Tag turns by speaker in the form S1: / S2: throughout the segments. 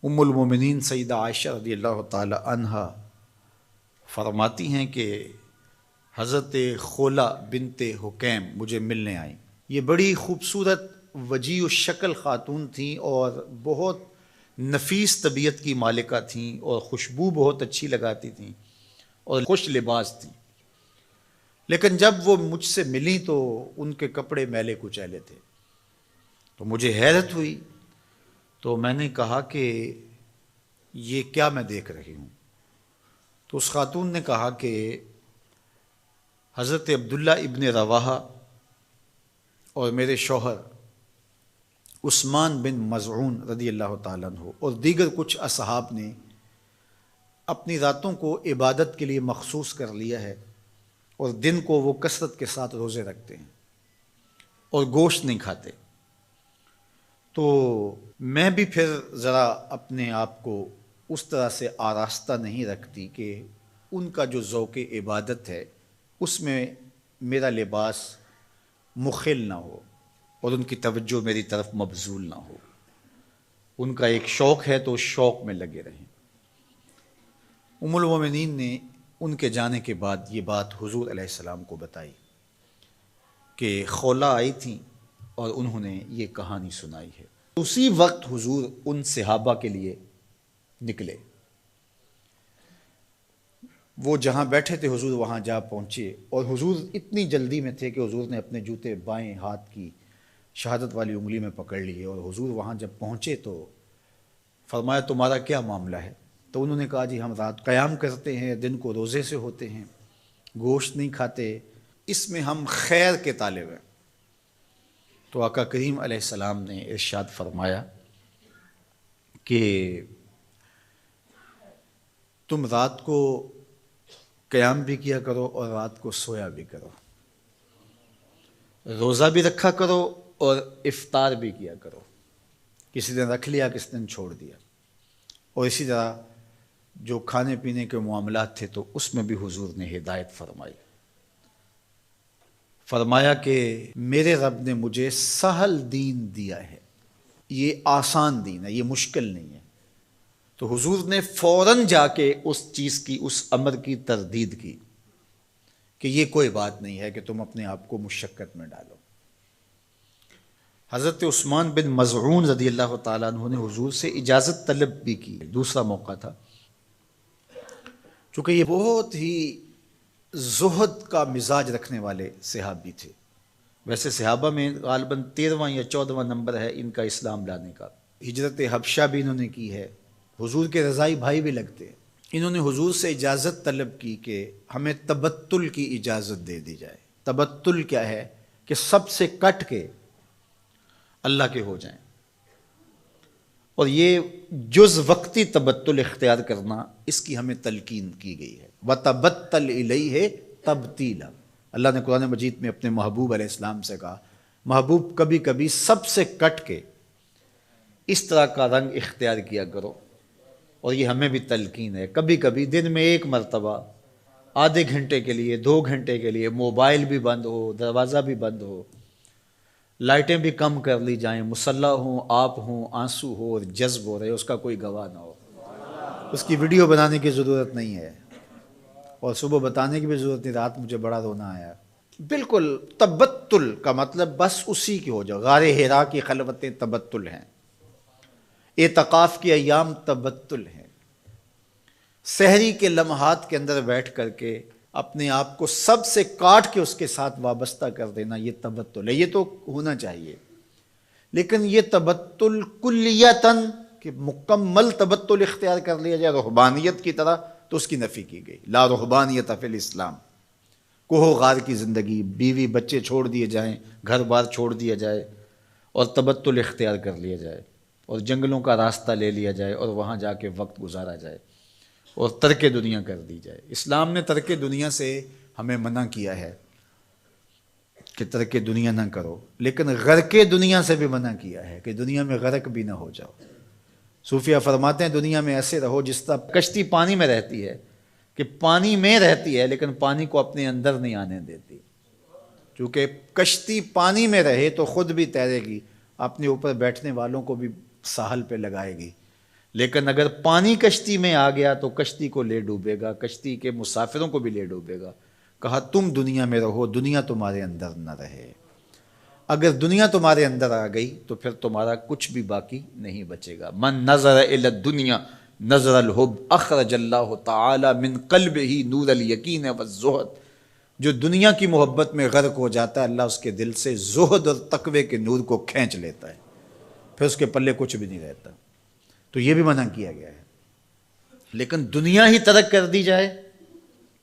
S1: ام المومنین سیدہ عائشہ رضی اللہ تعالی عنہا فرماتی ہیں کہ حضرت خولہ بنت حکیم مجھے ملنے آئیں۔ یہ بڑی خوبصورت وجیع الشکل خاتون تھیں اور بہت نفیس طبیعت کی مالکہ تھیں اور خوشبو بہت اچھی لگاتی تھیں اور خوش لباس تھیں، لیکن جب وہ مجھ سے ملیں تو ان کے کپڑے میلے کچیلے تھے، تو مجھے حیرت ہوئی۔ تو میں نے کہا کہ یہ کیا میں دیکھ رہی ہوں؟ تو اس خاتون نے کہا کہ حضرت عبداللہ ابن رواحہ اور میرے شوہر عثمان بن مظعون رضی اللہ تعالیٰ عنہ اور دیگر کچھ اصحاب نے اپنی راتوں کو عبادت کے لیے مخصوص کر لیا ہے اور دن کو وہ کثرت کے ساتھ روزے رکھتے ہیں اور گوشت نہیں کھاتے۔ تو میں بھی پھر ذرا اپنے آپ کو اس طرح سے آراستہ نہیں رکھتی کہ ان کا جو ذوق عبادت ہے اس میں میرا لباس مخل نہ ہو اور ان کی توجہ میری طرف مبذول نہ ہو۔ ان کا ایک شوق ہے تو اس شوق میں لگے رہیں۔ ام المومنین نے ان کے جانے کے بعد یہ بات حضور علیہ السلام کو بتائی کہ خولہ آئی تھیں اور انہوں نے یہ کہانی سنائی ہے۔ اسی وقت حضور ان صحابہ کے لیے نکلے، وہ جہاں بیٹھے تھے حضور وہاں جا پہنچے، اور حضور اتنی جلدی میں تھے کہ حضور نے اپنے جوتے بائیں ہاتھ کی شہادت والی انگلی میں پکڑ لیے، اور حضور وہاں جب پہنچے تو فرمایا تمہارا کیا معاملہ ہے؟ تو انہوں نے کہا جی ہم رات قیام کرتے ہیں، دن کو روزے سے ہوتے ہیں، گوشت نہیں کھاتے، اس میں ہم خیر کے طالب ہیں۔ تو آقا کریم علیہ السلام نے ارشاد فرمایا کہ تم رات کو قیام بھی کیا کرو اور رات کو سویا بھی کرو، روزہ بھی رکھا کرو اور افطار بھی کیا کرو، کسی دن رکھ لیا کسی دن چھوڑ دیا، اور اسی طرح جو کھانے پینے کے معاملات تھے تو اس میں بھی حضور نے ہدایت فرمائی۔ فرمایا کہ میرے رب نے مجھے سہل دین دیا ہے، یہ آسان دین ہے، یہ مشکل نہیں ہے۔ تو حضور نے فوراً جا کے اس چیز کی، اس امر کی تردید کی کہ یہ کوئی بات نہیں ہے کہ تم اپنے آپ کو مشقت میں ڈالو۔ حضرت عثمان بن مظعون رضی اللہ تعالیٰ عنہ نے حضور سے اجازت طلب بھی کی، دوسرا موقع تھا، چونکہ یہ بہت ہی زہد کا مزاج رکھنے والے صحابی تھے۔ ویسے صحابہ میں غالباً 13واں یا 14واں نمبر ہے ان کا اسلام لانے کا۔ ہجرت حبشہ بھی انہوں نے کی ہے، حضور کے رضائی بھائی بھی لگتے ہیں۔ انہوں نے حضور سے اجازت طلب کی کہ ہمیں تبتل کی اجازت دے دی جائے۔ تبتل کیا ہے؟ کہ سب سے کٹ کے اللہ کے ہو جائیں، اور یہ جز وقتی تبتل اختیار کرنا اس کی ہمیں تلقین کی گئی ہے۔ وَتَبَتَّلْ إِلَيْهِ تَبْتِيلًا، اللہ نے قرآن مجید میں اپنے محبوب علیہ السلام سے کہا محبوب کبھی کبھی سب سے کٹ کے اس طرح کا رنگ اختیار کیا کرو، اور یہ ہمیں بھی تلقین ہے۔ کبھی کبھی دن میں ایک مرتبہ آدھے گھنٹے کے لیے، 2 گھنٹے کے لیے موبائل بھی بند ہو، دروازہ بھی بند ہو، لائٹیں بھی کم کر لی جائیں، مسلح ہوں، آپ ہوں، آنسو ہو اور جذب ہو رہے، اس کا کوئی گواہ نہ ہو، اس کی ویڈیو بنانے کی ضرورت نہیں ہے، اور صبح بتانے کی بھی ضرورت نہیں رات مجھے بڑا رونا آیا۔ بالکل تبتل کا مطلب بس اسی کی ہو جاؤ۔ غار حرا کی خلوتیں تبتل ہیں، اعتکاف کی ایام تبتل ہیں، سحری کے لمحات کے اندر بیٹھ کر کے اپنے آپ کو سب سے کاٹ کے اس کے ساتھ وابستہ کر دینا، یہ تبتل ہے۔ یہ تو ہونا چاہیے، لیکن یہ تبتل کلیتاً کہ مکمل تبتل اختیار کر لیا جائے رہبانیت کی طرح، تو اس کی نفی کی گئی۔ لا رہبانیت فی الاسلام، کوہ غار کی زندگی، بیوی بچے چھوڑ دیے جائیں، گھر بار چھوڑ دیا جائے اور تبتل اختیار کر لیا جائے، اور جنگلوں کا راستہ لے لیا جائے اور وہاں جا کے وقت گزارا جائے اور ترک دنیا کر دی جائے۔ اسلام نے ترک دنیا سے ہمیں منع کیا ہے کہ ترک دنیا نہ کرو، لیکن غرق دنیا سے بھی منع کیا ہے کہ دنیا میں غرق بھی نہ ہو جاؤ۔ صوفیہ فرماتے ہیں دنیا میں ایسے رہو جس طرح کشتی پانی میں رہتی ہے، کہ پانی میں رہتی ہے لیکن پانی کو اپنے اندر نہیں آنے دیتی، چونکہ کشتی پانی میں رہے تو خود بھی تیرے گی، اپنے اوپر بیٹھنے والوں کو بھی ساحل پہ لگائے گی، لیکن اگر پانی کشتی میں آ گیا تو کشتی کو لے ڈوبے گا، کشتی کے مسافروں کو بھی لے ڈوبے گا۔ کہا تم دنیا میں رہو، دنیا تمہارے اندر نہ رہے۔ اگر دنیا تمہارے اندر آ گئی تو پھر تمہارا کچھ بھی باقی نہیں بچے گا۔ من نظر الی الدنیا نظر الحب اخرج اللہ تعالی من قلبہ نور الیقین والزہد۔ جو دنیا کی محبت میں غرق ہو جاتا ہے، اللہ اس کے دل سے زہد اور تقوی کے نور کو کھینچ لیتا ہے، پھر اس کے پلے کچھ بھی نہیں رہتا۔ تو یہ بھی منع کیا گیا ہے۔ لیکن دنیا ہی ترک کر دی جائے،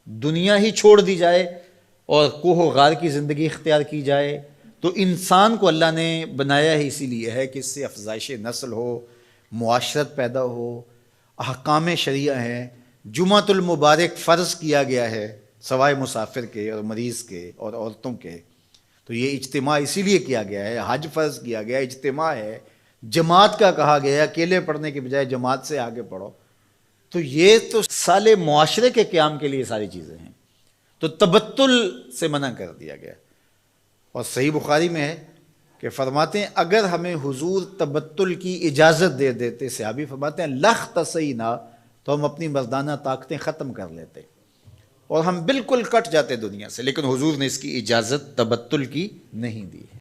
S1: دنیا ہی چھوڑ دی جائے اور کوہ و غار کی زندگی اختیار کی جائے، تو انسان کو اللہ نے بنایا ہی اسی لیے ہے کہ اس سے افزائش نسل ہو، معاشرت پیدا ہو، احکام شریعہ ہیں۔ جمعۃ المبارک فرض کیا گیا ہے سوائے مسافر کے اور مریض کے اور عورتوں کے، تو یہ اجتماع اسی لیے کیا گیا ہے۔ حج فرض کیا گیا، اجتماع ہے۔ جماعت کا کہا گیا ہے، اکیلے پڑھنے کے بجائے جماعت سے آگے پڑھو۔ تو یہ تو سالے معاشرے کے قیام کے لیے ساری چیزیں ہیں، تو تبتل سے منع کر دیا گیا۔ اور صحیح بخاری میں ہے کہ فرماتے ہیں اگر ہمیں حضور تبتل کی اجازت دے دیتے، صحابی فرماتے ہیں لختصینا، تو ہم اپنی مردانہ طاقتیں ختم کر لیتے اور ہم بالکل کٹ جاتے دنیا سے، لیکن حضور نے اس کی اجازت تبتل کی نہیں دی ہے۔